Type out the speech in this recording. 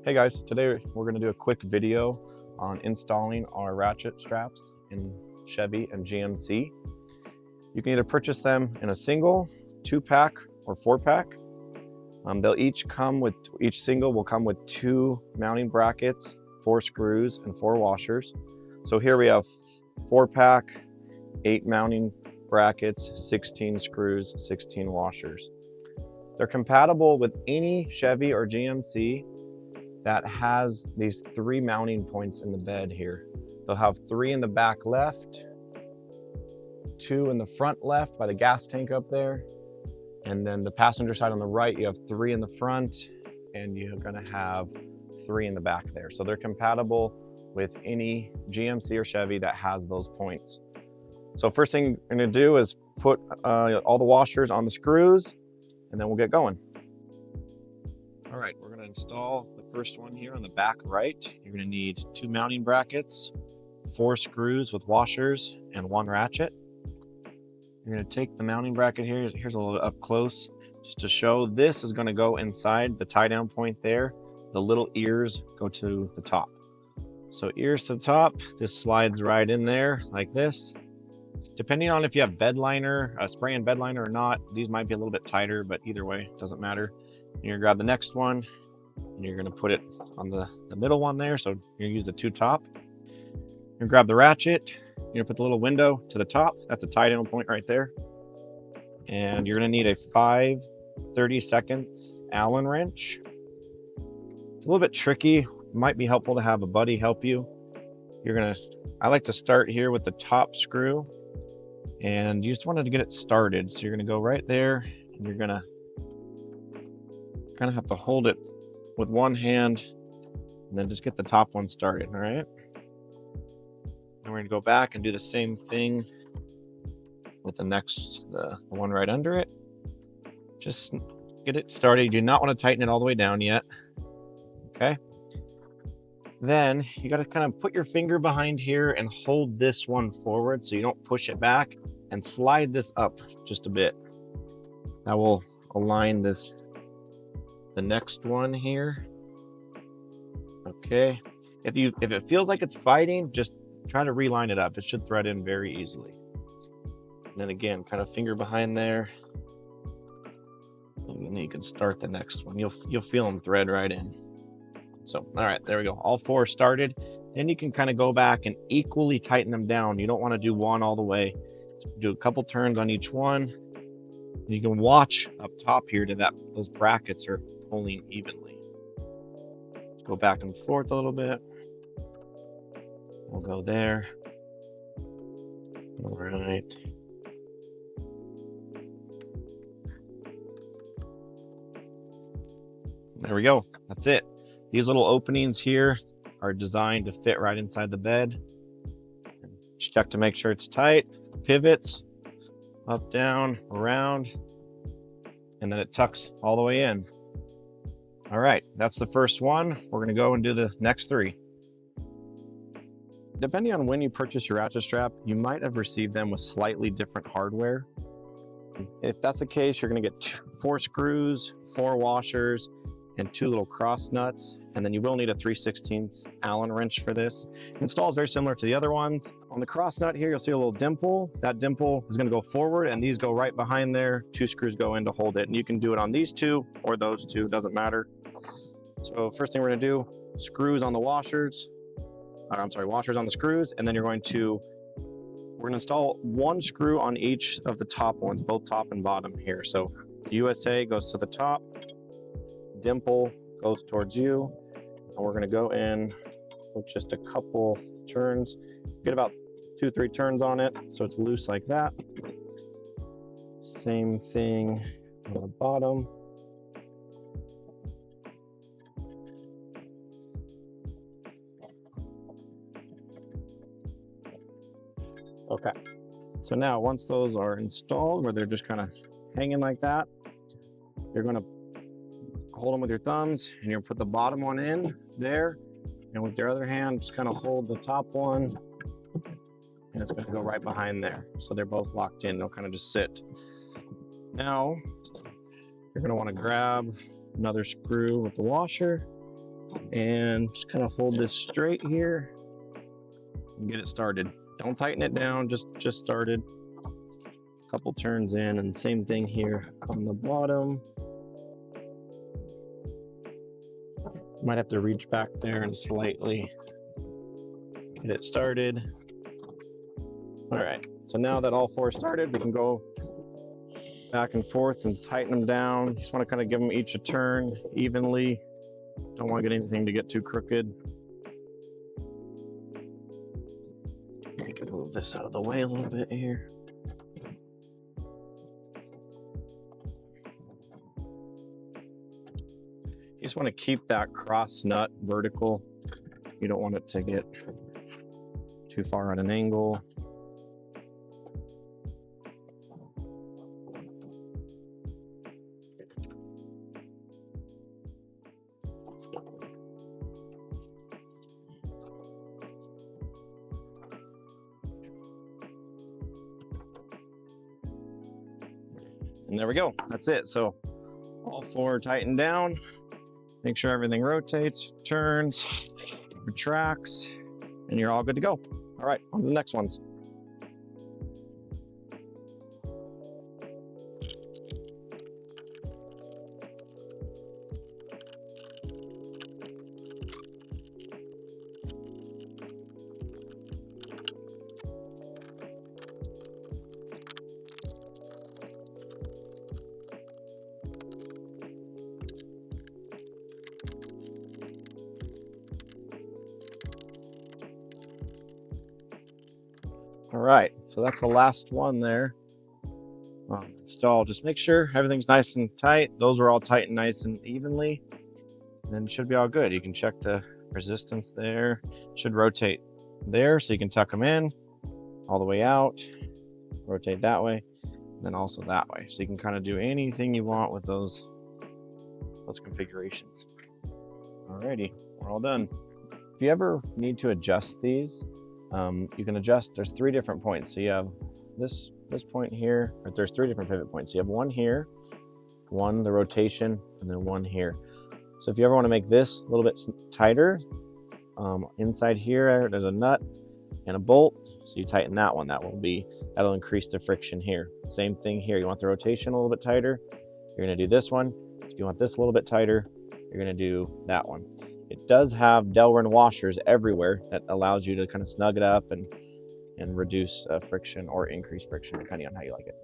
Hey guys, today we're going to do a quick video on installing our ratchet straps in Chevy and GMC. You can either purchase them in a single, 2-pack, or 4-pack. Each single will come with 2 mounting brackets, 4 screws, and 4 washers. So here we have 4-pack, 8 mounting brackets, 16 screws, 16 washers. They're compatible with any Chevy or GMC that has these 3 mounting points in the bed here. They'll have 3 in the back left, 2 in the front left by the gas tank up there, and then the passenger side on the right, you have 3 in the front, and you're gonna have 3 in the back there. So they're compatible with any GMC or Chevy that has those points. So first thing we're gonna do is put all the washers on the screws, and then we'll get going. All right, we're gonna install the first one here on the back right. You're gonna need 2 mounting brackets, 4 screws with washers, and 1 ratchet. You're gonna take the mounting bracket here. Here's a little bit up close, just to show this is gonna go inside the tie down point there. The little ears go to the top. So ears to the top, this slides right in there like this. Depending on if you have bed liner, spray and bed liner or not, these might be a little bit tighter, but either way, it doesn't matter. You're gonna grab the next one and you're gonna put it on the middle one there. So you're gonna use the 2 top. You're gonna grab the ratchet. You're gonna put the little window to the top. That's a tie down point right there. And you're gonna need a 5/32 Allen wrench. It's a little bit tricky. It might be helpful to have a buddy help you. I like to start here with the top screw, and you just wanted to get it started. So you're gonna go right there, and you're gonna kind of have to hold it with one hand and then just get the top one started. All right, and we're gonna go back and do the same thing with the one right under it. Just get it started. You do not want to tighten it all the way down yet. Okay, then you got to kind of put your finger behind here and hold this one forward so you don't push it back, and slide this up just a bit. That will align the next one here. Okay, if it feels like it's fighting, just try to reline it up. It should thread in very easily. And then again, kind of finger behind there, and then you can start the next one. You'll feel them thread right in. So all right, there we go, all 4 started. Then you can kind of go back and equally tighten them down. You don't want to do one all the way. So do a couple turns on each one. You can watch up top here to those brackets are pulling evenly. Let's go back and forth a little bit. We'll go there. All right. There we go. That's it. These little openings here are designed to fit right inside the bed. Just check to make sure it's tight. Pivots up, down, around, and then it tucks all the way in. All right, that's the first one. We're gonna go and do the next 3. Depending on when you purchase your ratchet strap, you might have received them with slightly different hardware. If that's the case, you're gonna get 4 screws, 4 washers, and 2 little cross nuts, and then you will need a 3/16 Allen wrench for this. Install is very similar to the other ones. On the cross nut here, you'll see a little dimple. That dimple is gonna go forward, and these go right behind there. 2 screws go in to hold it, and you can do it on these 2 or those 2, doesn't matter. So first thing we're gonna do, screws on the washers, washers on the screws, and then we're gonna install 1 screw on each of the top ones, both top and bottom here. So USA goes to the top, dimple goes towards you, and we're gonna go in with just a couple turns. Get about 2-3 turns on it so it's loose like that. Same thing on the bottom. Okay, so now once those are installed, where they're just kind of hanging like that, you're gonna hold them with your thumbs, and you'll put the bottom one in there, and with your other hand, just kind of hold the top one, and it's gonna go right behind there. So they're both locked in, they'll kind of just sit. Now, you're gonna wanna grab another screw with the washer, And just kind of hold this straight here and get it started. Don't tighten it down, just started. A couple turns in, and same thing here on the bottom. Might have to reach back there and slightly get it started. All right, so now that all four started, we can go back and forth and tighten them down. Just want to kind of give them each a turn evenly. Don't want to get anything to get too crooked. I can move this out of the way a little bit here. You just want to keep that cross nut vertical. You don't want it to get too far at an angle. And there we go, that's it. So all four tightened down. Make sure everything rotates, turns, retracts, and you're all good to go. All right, on to the next ones. All right, so that's the last one there. Install, just make sure everything's nice and tight. Those were all tight and nice and evenly. And then it should be all good. You can check the resistance there. It should rotate there, so you can tuck them in all the way out, rotate that way, and then also that way. So you can kind of do anything you want with those configurations. Alrighty, we're all done. If you ever need to adjust these, you can adjust. There's 3 different points. So you have this point here, or there's 3 different pivot points. You have one here, one the rotation, and then one here. So if you ever want to make this a little bit tighter, inside here there's a nut and a bolt. So you tighten that one. That'll increase the friction here. Same thing here. You want the rotation a little bit tighter, you're going to do this one. If you want this a little bit tighter, you're going to do that one. It does have Delrin washers everywhere that allows you to kind of snug it up and reduce friction or increase friction depending on how you like it.